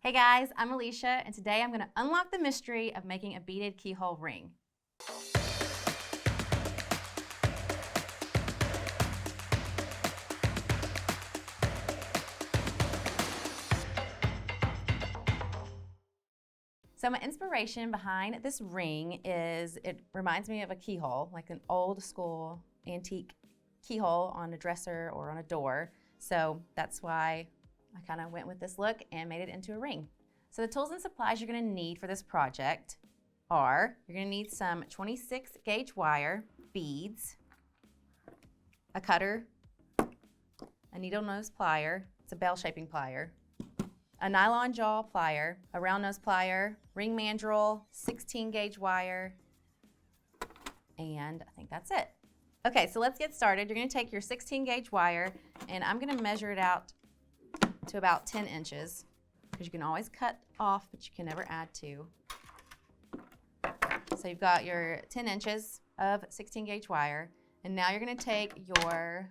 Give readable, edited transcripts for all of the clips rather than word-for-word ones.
Hey guys, I'm Alicia, and today I'm going to unlock the mystery of making a beaded keyhole ring. So my inspiration behind this ring is, it reminds me of a keyhole, like an old school antique keyhole on a dresser or on a door. So that's why I kind of went with this look and made it into a ring. So the tools and supplies you're going to need for this project are, you're going to need some 26 gauge wire, beads, a cutter, a needle nose plier, it's a bell shaping plier, a nylon jaw plier, a round nose plier, ring mandrel, 16 gauge wire, and I think that's it. Okay, so let's get started. You're going to take your 16 gauge wire, and I'm going to measure it out to about 10 inches, because you can always cut off, but you can never add to. So you've got your 10 inches of 16 gauge wire, and now you're going to take your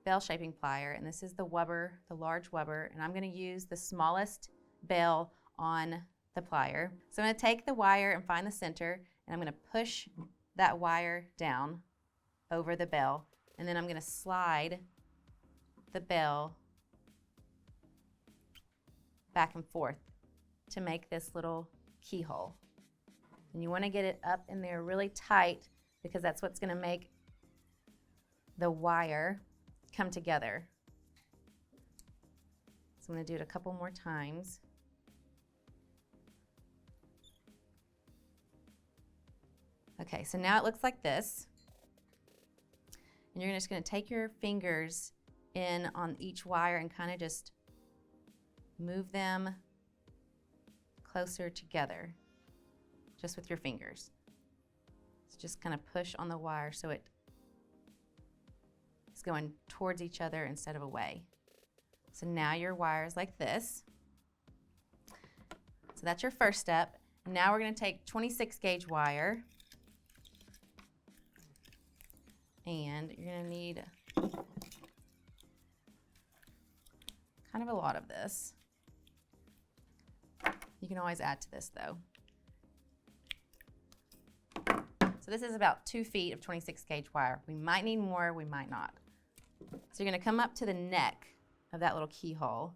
bell shaping plier, and this is the Wubber, the large Wubber, and I'm going to use the smallest bell on the plier. So I'm going to take the wire and find the center, and I'm going to push that wire down over the bell, and then I'm going to slide the bell back and forth to make this little keyhole. And you want to get it up in there really tight, because that's what's going to make the wire come together. So I'm going to do it a couple more times. Okay, so now it looks like this. And you're just going to take your fingers in on each wire and kind of just move them closer together, just with your fingers. So just kind of push on the wire so it's going towards each other instead of away. So now your wire is like this. So that's your first step. Now we're going to take 26 gauge wire, and you're going to need kind of a lot of this. You can always add to this though. So this is about 2 feet of 26 gauge wire. We might need more, we might not. So you're going to come up to the neck of that little keyhole,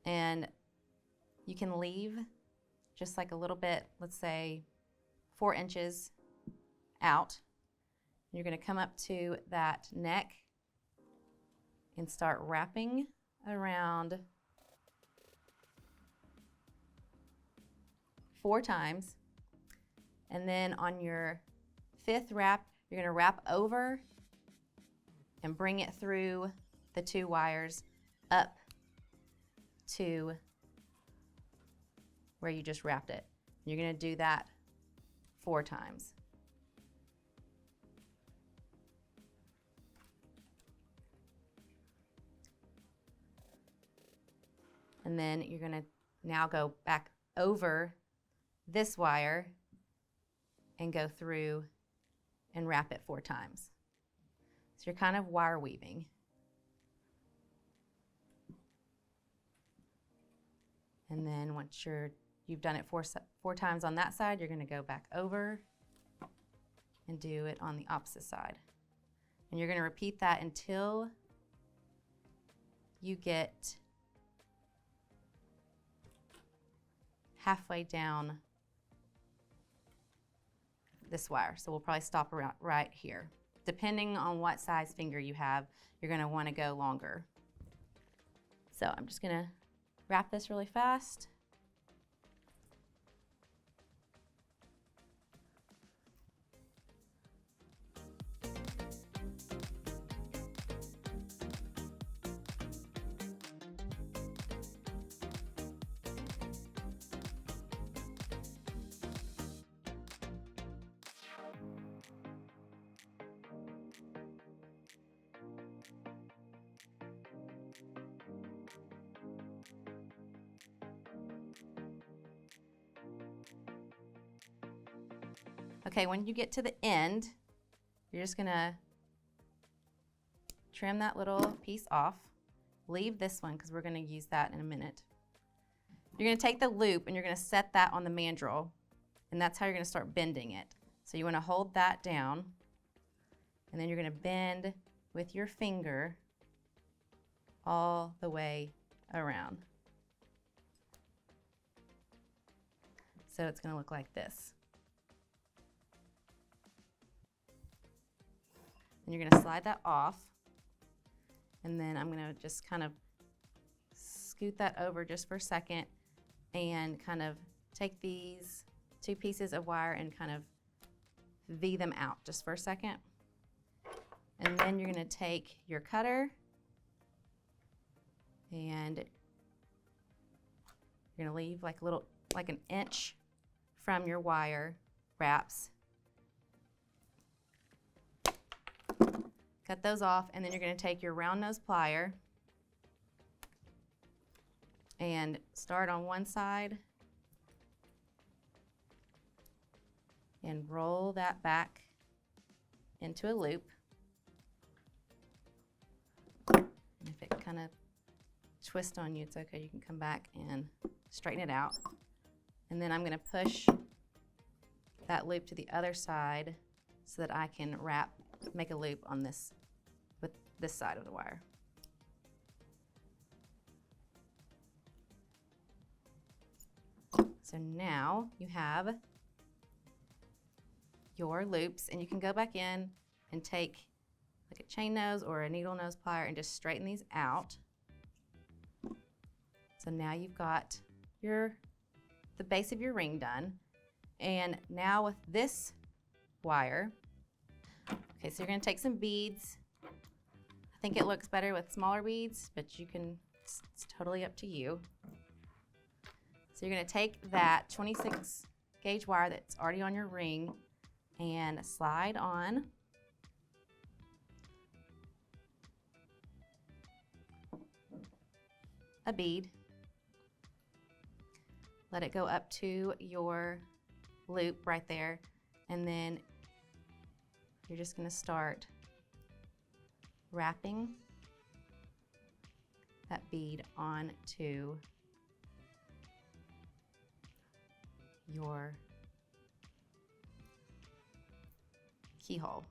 and you can leave just like a little bit, let's say 4 inches out. You're going to come up to that neck and start wrapping around 4 times. And then on your 5th wrap, you're going to wrap over and bring it through the 2 wires up to where you just wrapped it. You're going to do that 4 times. And then you're going to now go back over this wire and go through and wrap it 4 times. So you're kind of wire weaving. And then once you've done it 4 times on that side, you're going to go back over and do it on the opposite side. And you're going to repeat that until you get halfway down this wire. So we'll probably stop around right here. Depending on what size finger you have, you're going to want to go longer. So I'm just going to wrap this really fast. Okay, when you get to the end, you're just gonna trim that little piece off. Leave this one because we're gonna use that in a minute. You're going to take the loop and you're going to set that on the mandrel, and that's how you're going to start bending it. So you want to hold that down, and then you're going to bend with your finger all the way around. So it's going to look like this. And you're going to slide that off, and then I'm going to just kind of scoot that over just for a second and kind of take these two pieces of wire and kind of V them out just for a second. And then you're going to take your cutter and you're going to leave like a little, like an inch from your wire wraps. Cut those off, and then you're going to take your round nose plier and start on one side and roll that back into a loop. And if it kind of twists on you, it's okay. You can come back and straighten it out. And then I'm going to push that loop to the other side so that I can make a loop on this, with this side of the wire. So now you have your loops, and you can go back in and take like a chain nose or a needle nose plier and just straighten these out. So now you've got the base of your ring done. And now with this wire, okay, so you're going to take some beads. I think it looks better with smaller beads, but you can, it's totally up to you. So you're going to take that 26 gauge wire that's already on your ring and slide on a bead. Let it go up to your loop right there, and then you're just going to start wrapping that bead onto your keyhole.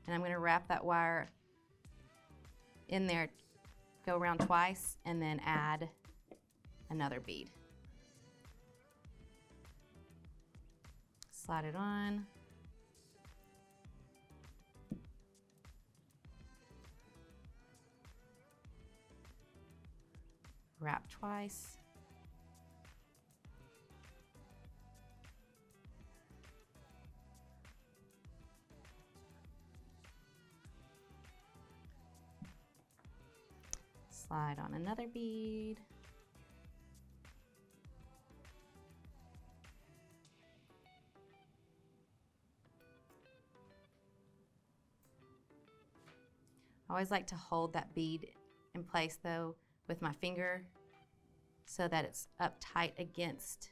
And I'm going to wrap that wire in there, go around twice, and then add another bead. Slide it on. Wrap twice. Slide on another bead. I always like to hold that bead in place though with my finger so that it's up tight against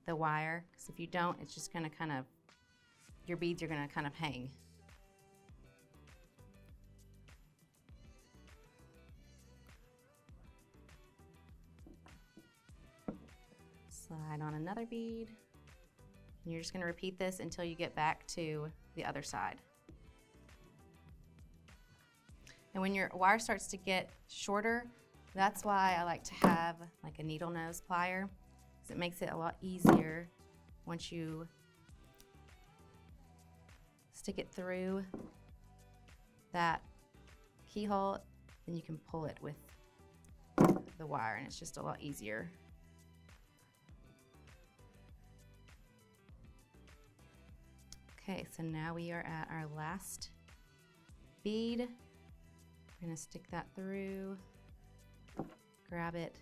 the wire, because if you don't, it's just going to kind of, your beads are going to kind of hang. Slide on another bead, and you're just going to repeat this until you get back to the other side. And when your wire starts to get shorter, that's why I like to have like a needle nose plier, because it makes it a lot easier once you stick it through that keyhole, then you can pull it with the wire, and it's just a lot easier. Okay, so now we are at our last bead. We're going to stick that through, grab it,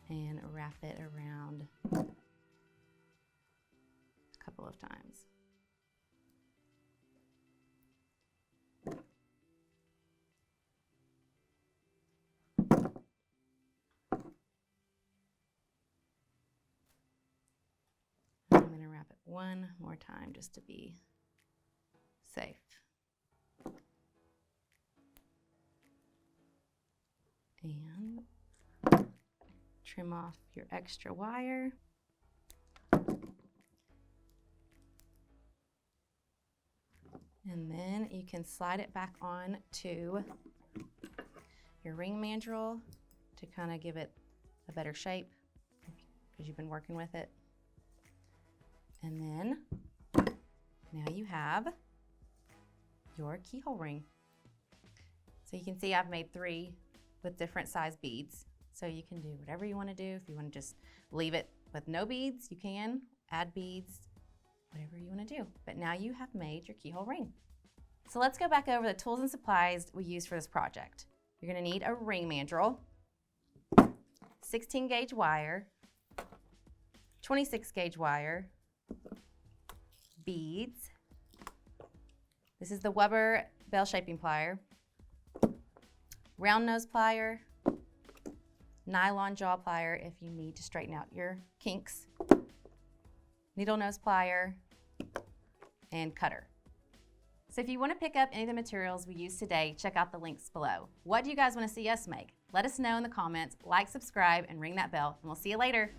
and wrap it around a couple of times. I'm going to wrap it one more time just to be safe. And trim off your extra wire. And then you can slide it back on to your ring mandrel to kind of give it a better shape because you've been working with it. And then now you have your keyhole ring. So you can see I've made 3 with different size beads. So you can do whatever you want to do. If you want to just leave it with no beads, you can add beads, whatever you want to do. But now you have made your keyhole ring. So let's go back over the tools and supplies we used for this project. You're going to need a ring mandrel, 16 gauge wire, 26 gauge wire, beads. This is the Wubbers bell shaping plier, round nose plier, nylon jaw plier if you need to straighten out your kinks, needle nose plier, and cutter. So if you want to pick up any of the materials we used today, check out the links below. What do you guys want to see us make? Let us know in the comments, like, subscribe, and ring that bell, and we'll see you later.